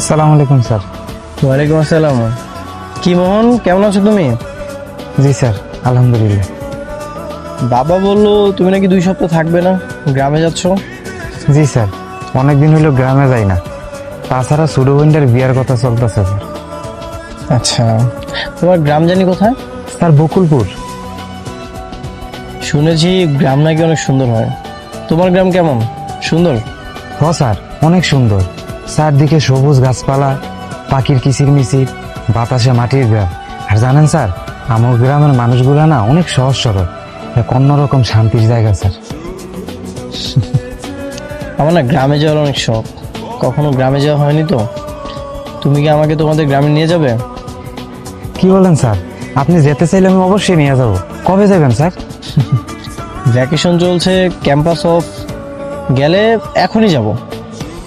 আসসালামু আলাইকুম স্যার। ওয়ালাইকুম আসসালাম। কি মোহন, কেমন আছো তুমি? জি স্যার, আলহামদুলিল্লাহ। বাবা বললো তুমি নাকি 2 সপ্তাহ থাকবে না, গ্রামে যাচ্ছ। জি স্যার, অনেকদিন হইলো গ্রামে যাই না। তাছাড়া ছোট বোনটার বিয়ার কথা চলতেছে স্যার। আচ্ছা, তোমার গ্রাম জানি কোথায়? স্যার বকুলপুর। শুনেছি গ্রাম নাকি অনেক সুন্দর হয়। তোমার গ্রাম কেমন? সুন্দর? হ স্যার, অনেক সুন্দর। চারদিকে সবুজ গাছপালা, পাখির কিচিরমিচির, বাতাসে মাটির গ্রাম। আর জানেন স্যার, আমার গ্রামের মানুষগুলা না অনেক সহজ সরল, এক অন্যরকম শান্তির জায়গা স্যার। আমার না গ্রামে যাওয়ার অনেক শখ, কখনো গ্রামে যাওয়া হয়নি তো। তুমি কি আমাকে তোমাদের গ্রামে নিয়ে যাবে? কি বলেন স্যার? আপনি যেতে চাইলে আমি অবশ্যই নিয়ে যাব। কবে যাবেন স্যার? ভ্যাকেশন চলছে, ক্যাম্পাস অফ, গেলে এখনই যাব।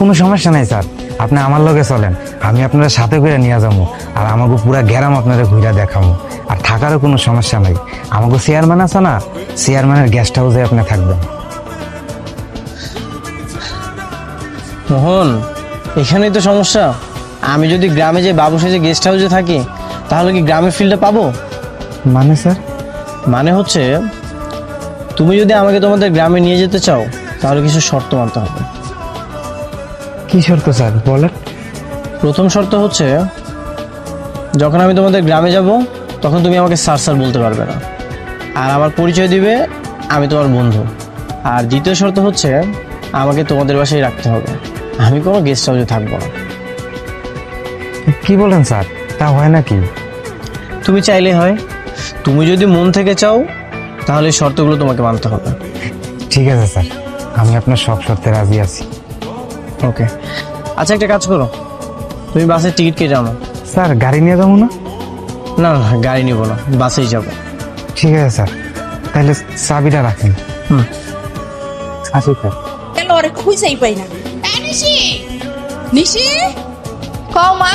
কোনো সমস্যা নাই স্যার, আপনি আমার লগে চলেন, আমি আপনার সাথে করে নিয়ে যাবো। আর আমাকে পুরা গ্রাম আপনারা ঘুরে দেখাবো। আর থাকারও কোনো সমস্যা নাই, আমাকে চেয়ারম্যান আছে না, চেয়ারম্যানের গেস্ট হাউসে আপনি থাকবেন। মোহন, এখানেই তো সমস্যা। আমি যদি গ্রামে যে বাবু সেজে গেস্ট হাউসে থাকি, তাহলে কি গ্রামের ফিল্ডটা পাবো? মানে স্যার? মানে হচ্ছে, তুমি যদি আমাকে তোমাদের গ্রামে নিয়ে যেতে চাও, তাহলে কিছু শর্ত মানতে হবে। কি শর্ত স্যার, বলেন। প্রথম শর্ত হচ্ছে, যখন আমি তোমাদের গ্রামে যাব, তখন তুমি আমাকে স্যার স্যার বলতে পারবে না, আর আমার পরিচয় দিবে আমি তোমার বন্ধু। আর দ্বিতীয় শর্ত হচ্ছে, আমাকে তোমাদের বাসায় রাখতে হবে, আমি কোনো গেস্ট হাউসে থাকবো না। কি বলেন স্যার, তা হয় নাকি? তুমি চাইলে হয়, তুমি যদি মন থেকে চাও, তাহলে এই শর্তগুলো তোমাকে মানতে হবে। ঠিক আছে স্যার, আমি আপনার সব শর্তে রাজি আছি। ওকে, আচ্ছা একটা কাজ করো, তুমি বাসের টিকিট কেটে আনো। স্যার গাড়ি নিয়ে যাবো না? না না, গাড়ি নিব না, বাসেই যাব। ঠিক আছে স্যার, তাহলে চাবিটা রাখেন। হুম। আসি স্যার। কেন ওরে খুঁজেই পাই না। এই নিশি, নিশি, কও মা।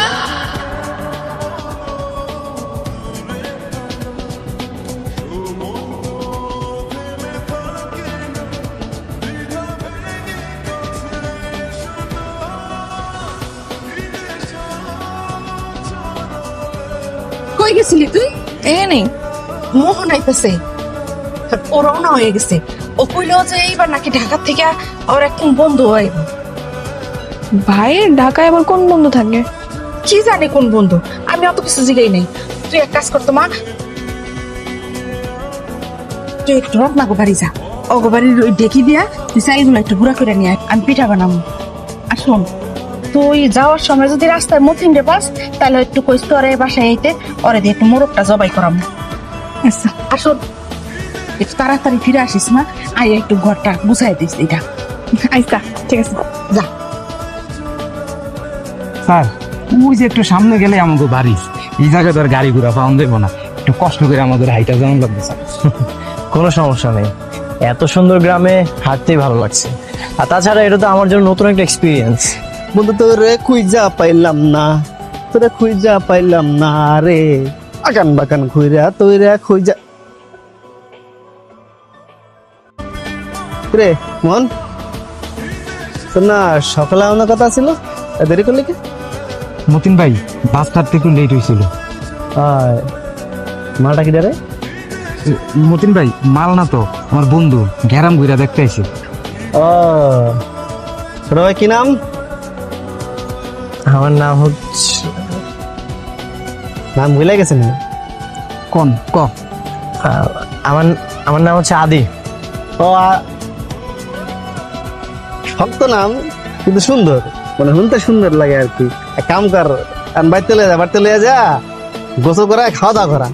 কই গেছিলি তুই? এখানে মোহন আইতেছে, ও রওনা হয়ে গেছে। ও কইলো যে এইবার নাকি ঢাকা থেকে ওর একদম বন্ধু আইব। ভাইয়ের ঢাকায় আবার কোন বন্ধু থাকে? কি জানি কোন বন্ধু, আমি অত কিছু জিগাই নাই। তুই এক কাজ করতো মা, তুই একটু রত্নাগো বাড়ি যা, অগো বাড়ির ওই ডেকি দিয়া তুই চাইগুলো একটু ঘুরা করে নিয়ে আয়, আমি পিঠা বানাবো। আর শোন, তুই যাওয়ার সময় যদি রাস্তায় মতিন রে পাস, তাহলে একটু কইস তো ওরে বাসায় আইতে, ওরে দিয়ে একটু মোরগটা জবাই করাবো। আচ্ছা, আর শোন, একটু তাড়াতাড়ি ফিরে আসিস না, আই একটু ঘরটা গুছাই দিস এটা। আচ্ছা ঠিক আছে। যা। স্যার ওই যে একটু সামনে গেলে আমাকে বাড়ি, এই জায়গায় তো আর গাড়ি ঘোড়া পাওয়া যাবো না, একটু কষ্ট করে আমাদের হাইটা যেমন লাগবে স্যার। কোনো সমস্যা নেই, এত সুন্দর গ্রামে হাঁটতেই ভালো লাগছে। আর তাছাড়া এটা তো আমার জন্য নতুন একটা এক্সপিরিয়েন্স। বন্ধু তোরে খুঁজা পাইলাম না, তোরে খুঁজা পাইলাম না রে, আকান বাকান খুঁজা তোরে খুঁজা রে। মন শোন না, সকালে আমার কথা ছিল, দেরি করলি কি? মতিন ভাই, বাস ছাড়তে একটু লেট হয়েছিল। মালটা কি রে? মতিন ভাই মাল না তো, আমার বন্ধু গ্যারাম ঘুরা দেখতে আইছে। ও রয়, কি নাম? আমার নাম হচ্ছে, নাম ভুলে গেছে না? কোন ক? আমার আমার নাম হচ্ছে আদি। ও শক্ত নাম কিন্তু সুন্দর, মানে শুনতে সুন্দর লাগে আর কি। এক কাম কর, বাড়িতে লয়ে যা, গোসল করা, খাওয়া দাওয়া করা,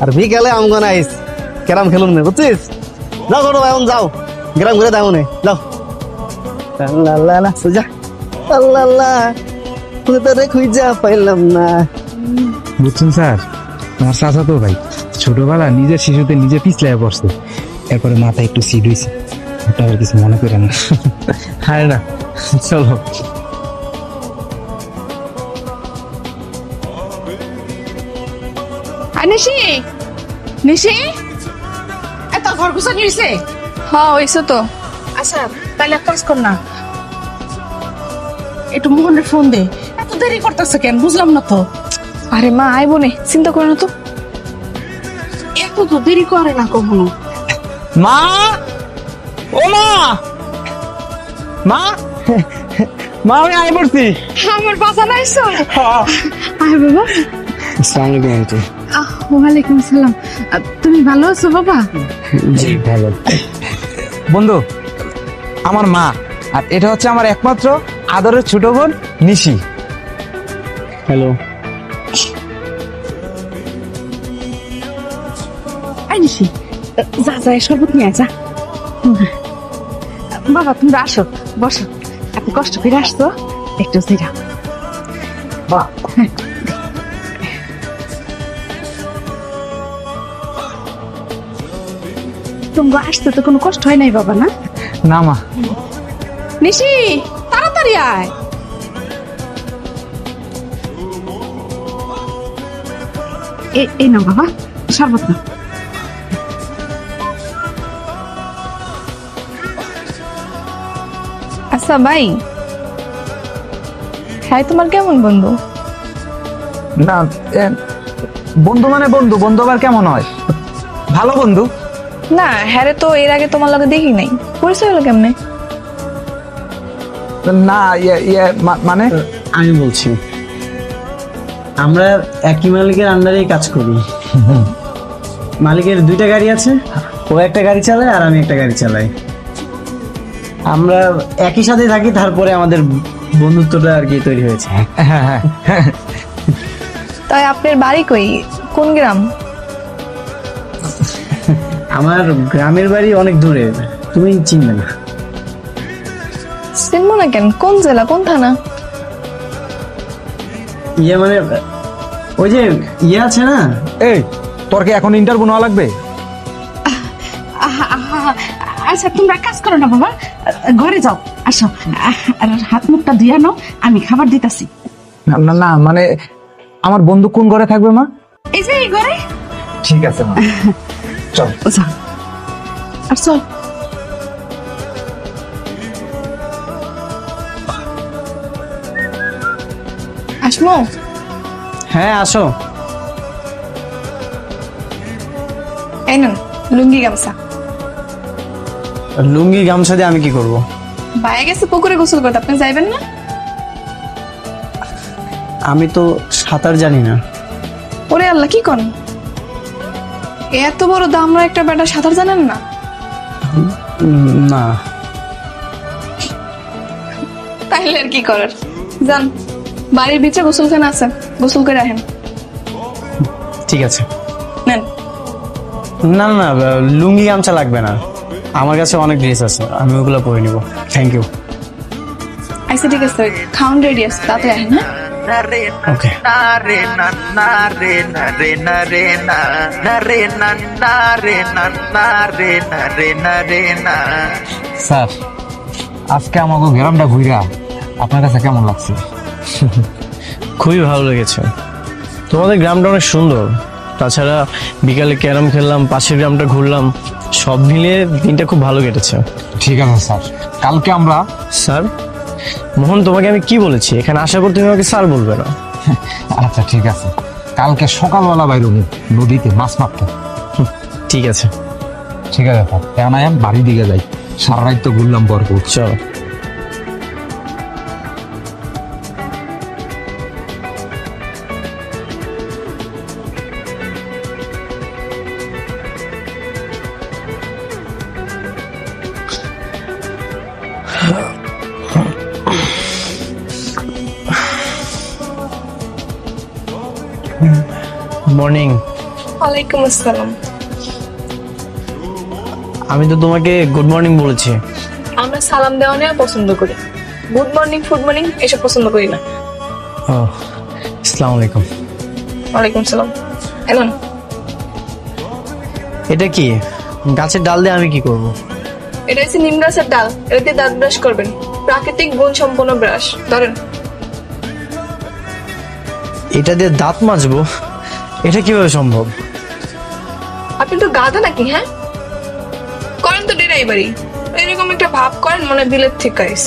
আর বিকালে আমগন আইস ক্যারাম খেলুন না, বুঝছিস? যাও ছোট ভাই, এখন যাও গ্রাম ঘুরে দাও নে, যাও। আল্লাহ আল্লাহ আল্লাহ, সোজা আল্লাহ আল্লাহ, তোরে খুঁজা পাইলাম না। বুঝছেন স্যার, আমার চাচা তো ভাই ছোটবেলা নিজের শিশুতে নিজে পিছলায় পড়ছে, এরপরে মাথায় একটু সিট হয়েছে, ওটা আর কিছু মনে করেন না। হ্যাঁ না, চলো। আর নিশি, নিশি, এত ঘর গুছানি হয়েছে? হ্যাঁ হইছে তো। আচ্ছা, তাহলে এক কাজ কর না, একটু মোহনের ফোন দে, এত দেরি করতেছে কেন বুঝলাম না তো। আরে মা আইবো নে, চিন্তা করো না তো। এত তো দেরি করে না কখনো। মা, ও মা, মা, মা আমি আয় পড়ছি। আমার বাসা নাইছো? আয় বাবা। আসসালামু আলাইকুম আন্টি। ওয়ালাইকুম সালাম। তুমি ভালো আছো বাবা? জি ভালো। বন্ধু, আমার মা, আর এটা হচ্ছে আমার একমাত্র আদরের ছোট বোন নিশি। হ্যালো। আই নিশি, যা যা শরবত নিয়ে আয়, যা। বাবা তোমরা আসো, বসো। এত কষ্ট করে আসছো, একটু জিরা। বাহ, তোমরা আসতে তো কোনো কষ্ট হয় নাই বাবা, না? না মা। নিশি, তাড়াতাড়ি আয়। এই নাও বাবা, শরবত নাও। আচ্ছা ভাই, হ্যাঁ তোমার কেমন বন্ধু? না, বন্ধু মানে বন্ধু, বন্ধু আবার কেমন হয়? ভালো বন্ধু। না হ্যাঁ রে, তো এর আগে তোমার লগে দেখি নাই, পরিচয় হলো কেমনে? না মানে আমি বলছি, আমরা একই মালিকের আন্ডারেই কাজ করি। মালিকের দুইটা গাড়ি আছে, ও একটা গাড়ি চালায় আর আমি একটা গাড়ি চালাই। আমরা একই সাথে থাকি, তারপরে আমাদের বন্ধুত্বটা আর কি তৈরি হয়েছে। হ্যাঁ হ্যাঁ, তাই আপনার বাড়ি কই, কোন গ্রাম? আমার গ্রামের বাড়ি অনেক দূরে, তুমি চিনবে না। চিনবো না কেন? কোন জেলা, কোন থানা? ইয়ে মানে ওই যে ইয়ে আছে না। এই তোর কি এখন ইন্টারভিউ নেওয়া লাগবে? আচ্ছা তোমরা কাজ করো না বাবা, ঘরে যাও। আসো, আর হাত মুখটা ধুয়ে নাও, আমি খাবার দিতেছি। না না না, মানে আমার বন্ধু কোন ঘরে থাকবে মা? এই যে এই ঘরে। ঠিক আছে মা, চল। যাও, আর চল। আসমো? হ্যাঁ আসো। এই নেন লুঙ্গি গামছা। লুঙ্গি গামছা দিয়ে আমি কি করব? বাইরে গেছে পুকুরে গোসল করতে, আপনি যাইবেন না? আমি তো সাঁতার জানি না। ওরে আল্লাহ, কি করেন? এত বড় দামরা একটা বেটা সাঁতার জানেন না? না। তাইলে আর কি করার, যান বাড়ির ভিতরে গোসলখানা আছে, গোসল করে আসেন। ঠিক আছে। নেন। না না, লুঙ্গি গামছা লাগবে না, আমার কাছে অনেক ড্রেস আছে, আমি ওগুলো পরে নিব। Thank you. আচ্ছা ঠিক আছে, খাউন রেডি আছে, তাড়াতাড়ি আসেন। হ্যাঁ ওকে। স্যার, আজকে আমাকে গ্রামটা ঘুরা আপনার কাছে কেমন লাগছে? খুবই ভালো লেগেছে, তোমাদের গ্রামটা অনেক সুন্দর। তাছাড়া বিকালে ক্যারাম খেললাম, পাশের গ্রামটা ঘুরলাম, সব মিলিয়ে দিনটা খুব ভালো কেটেছে। ঠিক আছে স্যার, কালকে আমরা স্যার, মোহন তোমাকে আমি কি বলেছি, এখানে আসার পর তুমি আমাকে স্যার বলবে না। আচ্ছা ঠিক আছে, কালকে সকালবেলা বাইর হবো নদীতে মাছ মারতে। ঠিক আছে। ঠিক আছে স্যার, এখন আমি বাড়ির দিকে যাই, সারা রাত তো ঘুরলাম ভরপুর। চলো। মর্নিং। ওয়ালাইকুম আসসালাম। আমি তো তোমাকে গুড মর্নিং বলেছি। আমরা সালাম দেওয়া নেওয়া পছন্দ করি, গুড মর্নিং ফুড মর্নিং এসব পছন্দ করি না। ও, আসসালামু আলাইকুম। ওয়ালাইকুম সালাম। এলন, এটা কি গাছের ডাল দিয়ে আমি কি করব? এটা হচ্ছে নিম গাছের ডাল, এটা দিয়ে দাঁত ব্রাশ করবেন, প্রাকৃতিক গুণ সম্পন্ন ব্রাশ। ধরেন। এটা দিয়ে দাঁত মাজবো? এটা কিভাবে সম্ভব? আপনি তো গাধা নাকি? হ্যাঁ করেন তো ডেরাইভারি, এরকম একটা ভাব করেন মনে বিলেত থেকে আইস।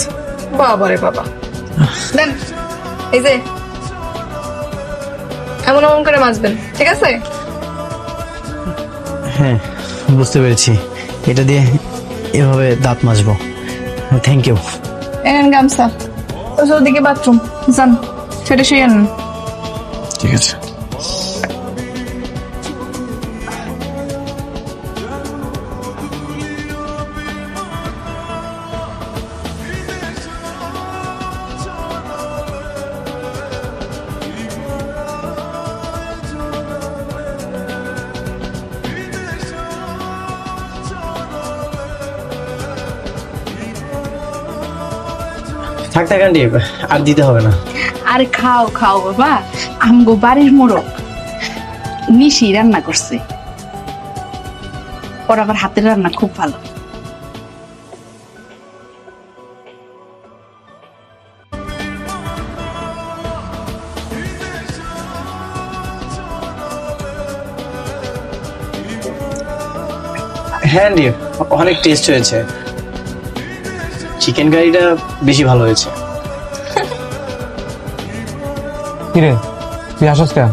বাবা রে বাবা। দেন এই যে এমন এমন করে মাজবেন, ঠিক আছে? হ্যাঁ, বুঝতে পেরেছি। এটা দিয়ে এভাবে দাঁত মাজবো। Thank you. এনেন গামছা। ওদিকে বাথরুম যান, সেটা শুয়ে আনেন। ঠিক আছে। থাক থাক আন্টি, আর দিতে হবে না। আরে খাও খাও বাবা, আমগো বাড়ির মোড়ক নিশি রান্না করছে, ওর আবার হাতের রান্না খুব ভালো। হ্যাঁ আন্টি, অনেক টেস্ট হয়েছে। চিকেন কারিটা বেশি ভালো হয়েছে। কিরে তুই আসস কেন?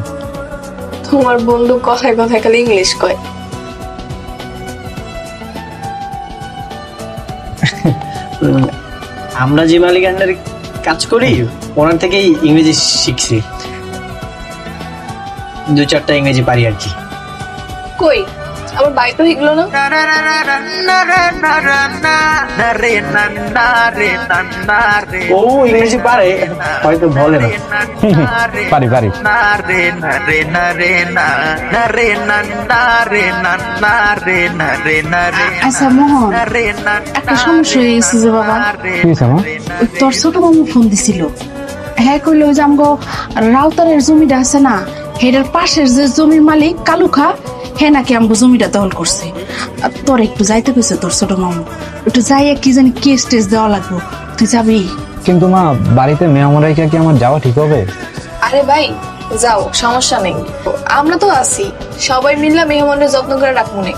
তোমার বন্ধু কথায় কথায় খালি ইংলিশ কয়। আমরা যে মালিক আন্ডারে কাজ করি ওনার থেকেই ইংরেজি শিখছি, 2-4টা ইংরেজি পারি আর কি। কই আমার বাই তো শিখলো না। ও ইংরেজি পারে, হয়তো বলে না। পারি পারি। আচ্ছা মোহন, একটা সমস্যা হয়ে গেছে যে বাবা। কি হয়েছে মা? ওই তোর ছোট মামু ফোন দিছিল, হ্যাঁ কইলো যে আমগো রাউতারের জমিটা আছে না, হেটার পাশের যে জমির মালিক কালুখা, হ্যাঁ নাকি আমগো জমিটা দখল করছে। আর তোর একটু যাইতে কইছে তোর ছোট মামু, একটু যাইয়া কি জানি কেস টেস দেওয়া লাগবো, তুই যাবি? কিন্তু মা বাড়িতে মেহমান রাইখা কি আমার যাওয়া ঠিক হবে? আরে ভাই যাও, সমস্যা নেই, আমরা তো আছি, সবাই মিললে মেহমানের যত্ন করে রাখবো নে।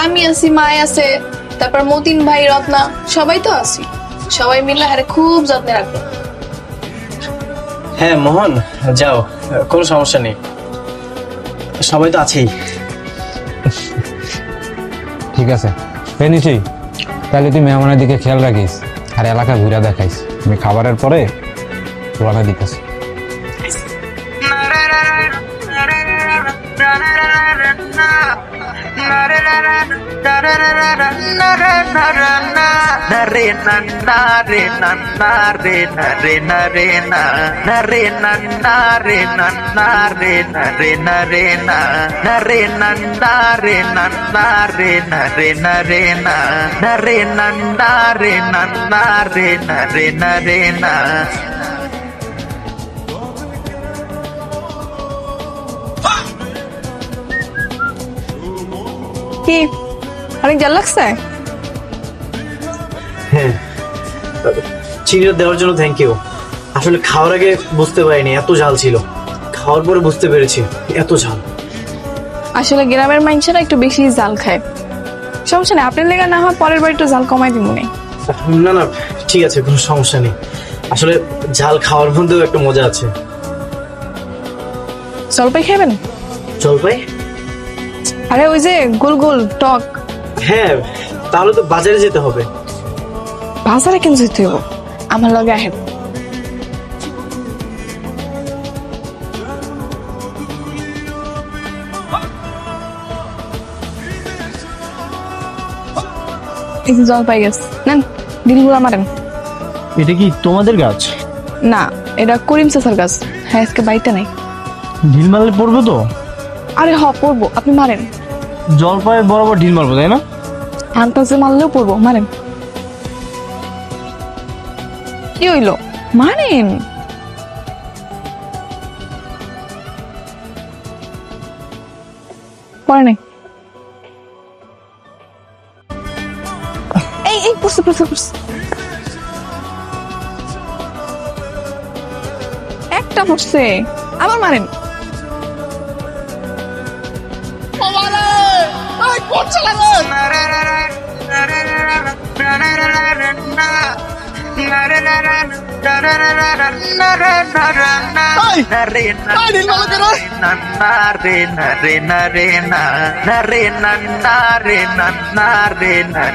আমি আছি, মায় আছে, তারপর মতিন ভাই, রত্না, সবাই তো আছি, সবাই মিললে আরে খুব যত্নে রাখবো। হ্যাঁ মোহন, যাও, কোনো সমস্যা নেই, সবাই তো আছেই। ঠিক আছে পেনিছি, তাহলে তুই মেহমানের দিকে খেয়াল রাখিস আর এলাকা ঘুরে দেখাইস। আমি খাবারের পরে রওনা দিতেছি। কি অনেক জাল লাগছে? হ্যাঁ, চিংড়ি দেওয়ার জন্য থ্যাংক ইউ। আসলে খাওয়ার আগে বুঝতে পারিনি এত ঝাল ছিল, খাওয়ার পরে বুঝতে পেরেছি এত ঝাল। আসলে গ্রামের মানুষেরা একটু বেশি জাল খায়। সমস্যা নেই, আপনার লেগে না হয় পরের বার একটু জাল কমাই দিব না। না না ঠিক আছে, কোনো সমস্যা নেই। আসলে ঝাল খাওয়ার মধ্যেও একটা মজা আছে। জলপাই খাবেন? জলপাই? আরে ওই যে গোল গোল টক। হ্যাঁ, তাহলে তো বাজারে যেতে হবে। বাজারে কেন যেতে হবে? আমার লগে আহেন। এই যে জলপাই গাছ নেন, দিলগুলা মারেন। এটা কি তোমাদের গাছ? না, এটা করিম চাচার গাছ। হ্যাঁ, আজকে বাড়িতে নাই। ঢিল মারলে পড়বো তো? আরে হ, পড়বো, আপনি মারেন। জলপাই বরাবর ঢিল মারবো তাই না? আন্তাজে মারলেও পড়বো, মারেন। কি হইলো? মারেন। পড়ে নাই। এই এই পড়ছে পড়ছে পড়ছে। একটা পড়ছে, আবার মারেন। পড়ছে না। রে না